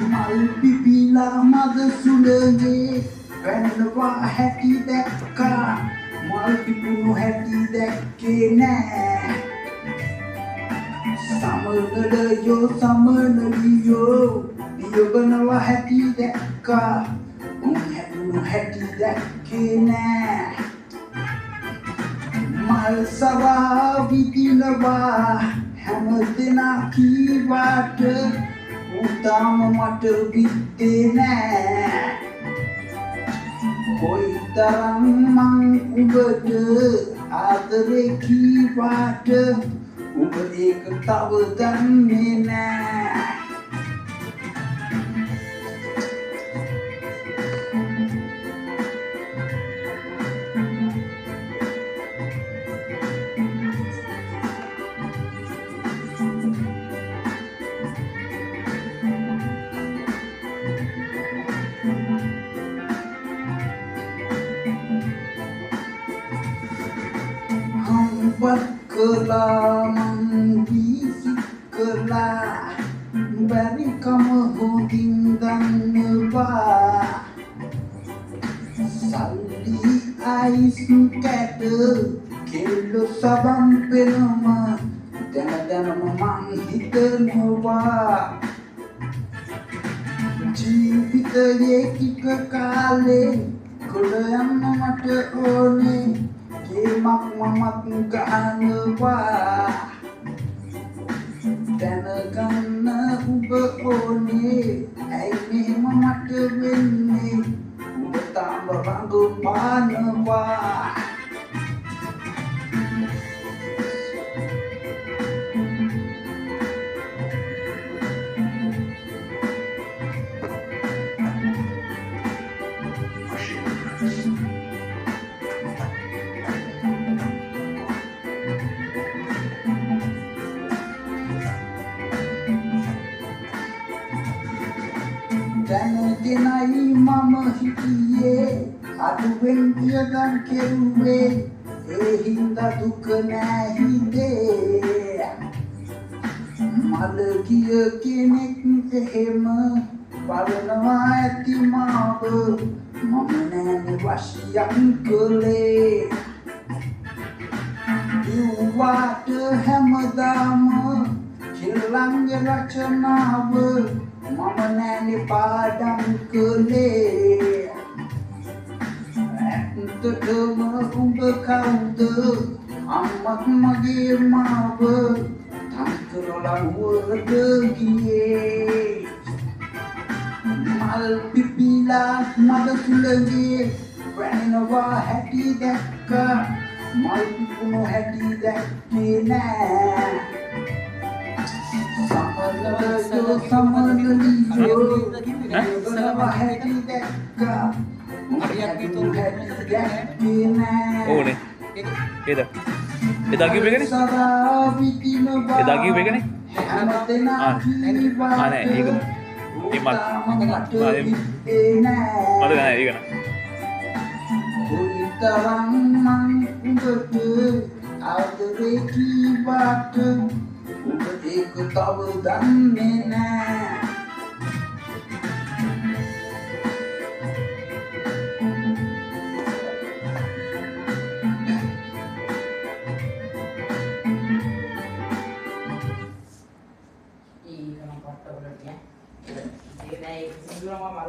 මල් පිපිලා මද සුළඟේ වැන්නවා හැටි දැක්කා මල් පිපුණු හැටි දැක්කේ නෑ සමනලයෝ සමනලියෝ දියබනවා හැටි දැක්කා හැටුණු හැටි දැක්කේ නෑ මල් සවා විදිනවා හැම දෙනා කීවාට උතාම මට විත්තේ නෑ කොයිතරම් මං උඹට ආදරේ කීවාට උඹ ඒක තව දන්නේ නෑ Berkelah menggisikelah Beri kamu huding dan nebak Sali ais kata Kilo sabang penama Dan memang kita nebak Jipita yeki kekale Kula yang mata one Kemak mamak gaanwa Danagana uba one Aini mamak wenne Uba tambah banggu panwa Denai mama hitiye aduwen diagan keruwe hinda duka nahide malagiya kenek ehema balanawa ඇති මාව මම නෑනේ වශියක් කළේ ඉව්වාට හැමදාම කිල්ලන්ගේ රචනාව මම නෑනේ පාඩම් කළේ ඇත්තටම උඹ කවුද අම්මත් මගේ මාව තන්කරලා නුවරට ගියේ මල් පිපිලා මද සුළඟේ වැනෙනවා හැටි දැක්කා මල් පිපුණු හැටි දැක්කේ නෑ සමනලයෝ සමනලියෝ දියබනවා හැටි දැක්කා හැටුණු හැටි දැක්කේ නෑ ඕනේ එදා කිව්ව එකනේ එදා කිව්ව එකනේ නෑ ඒක මට නෑ ඒක කොයිතරම් මං උඹට ආදරේ කීවාට උඹ ඒක තව දන්නේ නෑ Iya, kenapa tak boleh ya? Jadi, sebelum mama